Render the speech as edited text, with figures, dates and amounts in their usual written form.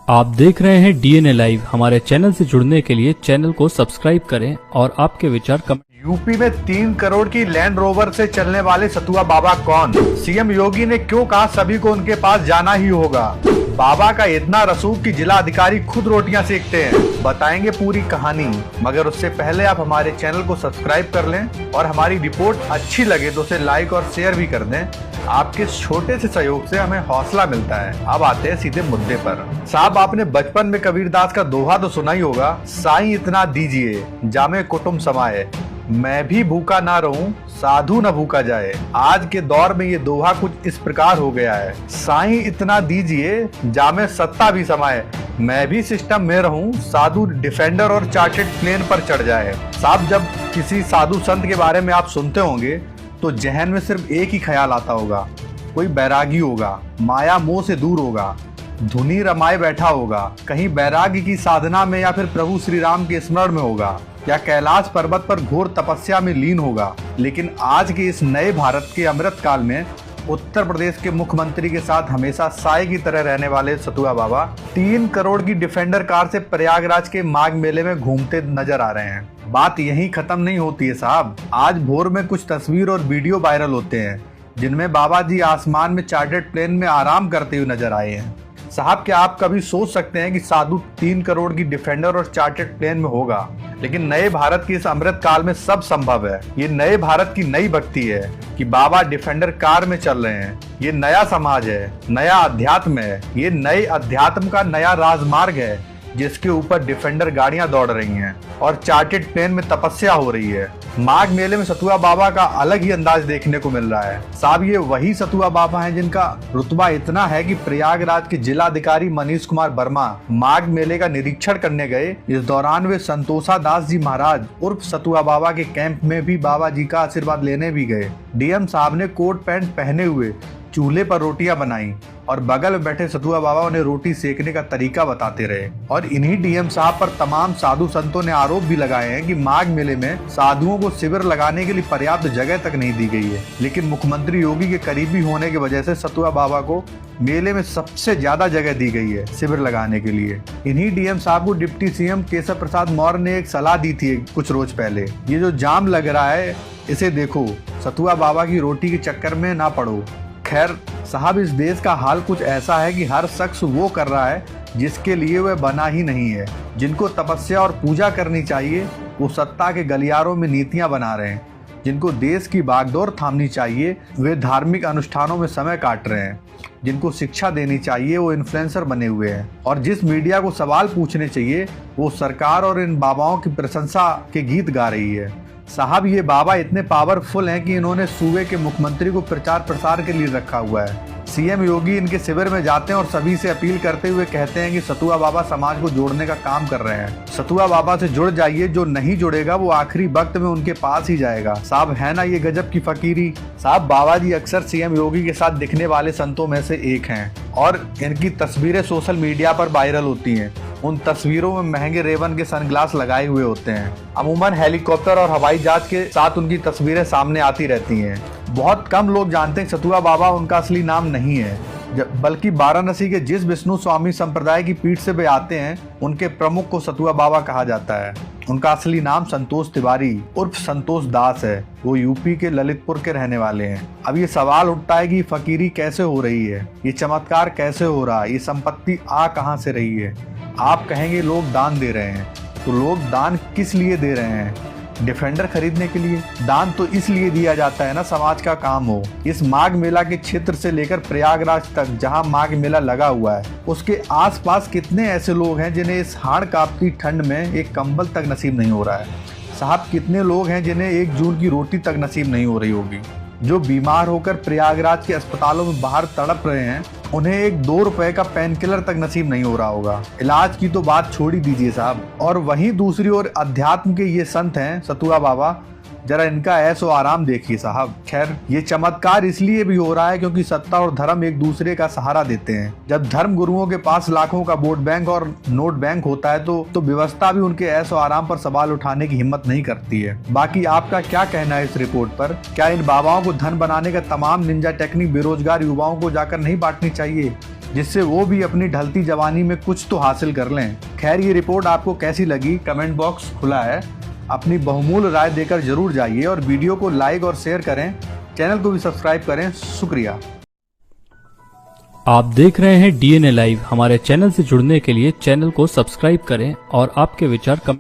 आप देख रहे हैं डीएनए लाइव। हमारे चैनल से जुड़ने के लिए चैनल को सब्सक्राइब करें और आपके विचार कमेंट। यूपी में 3 करोड़ की लैंड रोवर से चलने वाले सतुआ बाबा कौन? सीएम योगी ने क्यों कहा सभी को उनके पास जाना ही होगा? बाबा का इतना रसूख कि जिला अधिकारी खुद रोटियां सेकते हैं। बताएंगे पूरी कहानी, मगर उससे पहले आप हमारे चैनल को सब्सक्राइब कर लें और हमारी रिपोर्ट अच्छी लगे तो उसे लाइक और शेयर भी कर दें। आपके छोटे से सहयोग से हमें हौसला मिलता है। अब आते हैं सीधे मुद्दे पर। साहब, आपने बचपन में कबीरदास का दोहा तो सुना ही होगा, साईं इतना दीजिए जामे कुटुंब समाये, मैं भी भूखा ना रहूं साधु न भूखा जाए। आज के दौर में ये दोहा कुछ इस प्रकार हो गया है, साईं इतना दीजिए जामे सत्ता भी समाये, मैं भी सिस्टम में रहूं साधु डिफेंडर और चार्टर्ड प्लेन पर चढ़ जाए। साहब, जब किसी साधु संत के बारे में आप सुनते होंगे तो जहन में सिर्फ एक ही ख्याल आता होगा, कोई बैरागी होगा, माया मोह से दूर होगा, धुनी रमाए बैठा होगा, कहीं बैरागी की साधना में या फिर प्रभु श्री राम के स्मरण में होगा, या कैलाश पर्वत पर घोर तपस्या में लीन होगा। लेकिन आज के इस नए भारत के अमृत काल में उत्तर प्रदेश के मुख्यमंत्री के साथ हमेशा साए की तरह रहने वाले सतुआ बाबा 3 करोड़ की डिफेंडर कार से प्रयागराज के माघ मेले में घूमते नजर आ रहे हैं। बात यहीं खत्म नहीं होती है साहब। आज भोर में कुछ तस्वीर और वीडियो वायरल होते हैं जिनमें बाबा जी आसमान में चार्टर्ड प्लेन में आराम करते हुए नजर आए हैं। साहब, क्या आप कभी सोच सकते हैं कि साधु 3 करोड़ की डिफेंडर और चार्टर्ड प्लेन में होगा? लेकिन नए भारत की इस अमृत काल में सब संभव है। ये नए भारत की नई भक्ति है कि बाबा डिफेंडर कार में चल रहे हैं। ये नया समाज है, नया अध्यात्म है, ये नए अध्यात्म का नया राजमार्ग है जिसके ऊपर डिफेंडर गाड़ियां दौड़ रही हैं और चार्टर्ड प्लेन में तपस्या हो रही है। माघ मेले में सतुआ बाबा का अलग ही अंदाज देखने को मिल रहा है। साहब, ये वही सतुआ बाबा हैं जिनका रुतबा इतना है कि प्रयागराज के जिलाधिकारी मनीष कुमार वर्मा माघ मेले का निरीक्षण करने गए। इस दौरान वे संतोषा दास जी महाराज उर्फ सतुआ बाबा के कैंप में भी बाबा जी का आशीर्वाद लेने भी गए। डीएम साहब ने कोट पैंट पहने हुए चूल्हे पर रोटियां बनाई और बगल में बैठे सतुआ बाबा उन्हें रोटी सेकने का तरीका बताते रहे। और इन्हीं डीएम साहब पर तमाम साधु संतों ने आरोप भी लगाए हैं कि माघ मेले में साधुओं को शिविर लगाने के लिए पर्याप्त जगह तक नहीं दी गई है। लेकिन मुख्यमंत्री योगी के करीबी होने की वजह से सतुआ बाबा को मेले में सबसे ज्यादा जगह दी गई है शिविर लगाने के लिए। इन्हीं डीएम साहब को डिप्टी सीएम केशव प्रसाद मौर्य ने एक सलाह दी थी कुछ रोज पहले, ये जो जाम लग रहा है इसे देखो, सतुआ बाबा की रोटी के चक्कर में ना पड़ो। खैर साहब, इस देश का हाल कुछ ऐसा है कि हर शख्स वो कर रहा है जिसके लिए वह बना ही नहीं है। जिनको तपस्या और पूजा करनी चाहिए वो सत्ता के गलियारों में नीतियां बना रहे हैं। जिनको देश की बागडोर थामनी चाहिए वे धार्मिक अनुष्ठानों में समय काट रहे हैं। जिनको शिक्षा देनी चाहिए वो इन्फ्लुएंसर बने हुए हैं। और जिस मीडिया को सवाल पूछने चाहिए वो सरकार और इन बाबाओं की प्रशंसा के गीत गा रही है। साहब, ये बाबा इतने पावरफुल हैं कि इन्होंने सूबे के मुख्यमंत्री को प्रचार प्रसार के लिए रखा हुआ है। सीएम योगी इनके शिविर में जाते हैं और सभी से अपील करते हुए कहते हैं कि सतुआ बाबा समाज को जोड़ने का काम कर रहे हैं। सतुआ बाबा से जुड़ जाइए, जो नहीं जुड़ेगा वो आखिरी वक्त में उनके पास ही जाएगा। साहब, है ना ये गजब की फकीरी। साहब, बाबा जी अक्सर सीएम योगी के साथ दिखने वाले संतों में से एक हैं और इनकी तस्वीरें सोशल मीडिया पर वायरल होती हैं। उन तस्वीरों में महंगे रेवन के सनग्लास लगाए हुए होते हैं। अमूमन हेलीकॉप्टर और हवाई जहाज के साथ उनकी तस्वीरें सामने आती रहती हैं। बहुत कम लोग जानते हैं सतुआ बाबा उनका असली नाम नहीं है, बल्कि वाराणसी के जिस विष्णु स्वामी संप्रदाय की पीठ से वे आते हैं उनके प्रमुख को सतुआ बाबा कहा जाता है। उनका असली नाम संतोष तिवारी उर्फ संतोष दास है। वो यूपी के ललितपुर के रहने वाले हैं। अब ये सवाल उठता है कि फकीरी कैसे हो रही है, ये चमत्कार कैसे हो रहा है, ये संपत्ति आ कहां से रही है? आप कहेंगे लोग दान दे रहे हैं, तो लोग दान किस लिए दे रहे हैं? डिफेंडर खरीदने के लिए? दान तो इसलिए दिया जाता है ना समाज का काम हो। इस माघ मेला के क्षेत्र से लेकर प्रयागराज तक जहां माघ मेला लगा हुआ है उसके आसपास कितने ऐसे लोग हैं जिन्हें इस हाड़ कांपती ठंड में एक कंबल तक नसीब नहीं हो रहा है? साहब, कितने लोग हैं जिन्हें 1 जून की रोटी तक नसीब नहीं हो रही होगी? जो बीमार होकर प्रयागराज के अस्पतालों में बाहर तड़प रहे हैं उन्हें 1-2 रुपए का पेन किलर तक नसीब नहीं हो रहा होगा। इलाज की तो बात छोड़ ही दीजिए साहब। और वहीं दूसरी ओर अध्यात्म के ये संत हैं सतुआ बाबा, जरा इनका ऐसो आराम देखिए साहब। खैर, ये चमत्कार इसलिए भी हो रहा है क्योंकि सत्ता और धर्म एक दूसरे का सहारा देते हैं। जब धर्म गुरुओं के पास लाखों का वोट बैंक और नोट बैंक होता है तो व्यवस्था भी उनके ऐसो आराम पर सवाल उठाने की हिम्मत नहीं करती है। बाकी आपका क्या कहना है इस रिपोर्ट पर? क्या इन बाबाओं को धन बनाने का तमाम निंजा टेक्निक बेरोजगार युवाओं को जाकर नहीं बांटनी चाहिए? जिससे वो भी अपनी ढलती जवानी में कुछ तो हासिल कर लें। खैर, ये रिपोर्ट आपको कैसी लगी, कमेंट बॉक्स खुला है। अपनी बहुमूल्य राय देकर जरूर जाइए और वीडियो को लाइक और शेयर करें। चैनल को भी सब्सक्राइब करें। शुक्रिया। आप देख रहे हैं डीएनए लाइव। हमारे चैनल से जुड़ने के लिए चैनल को सब्सक्राइब करें और आपके विचार कमेंट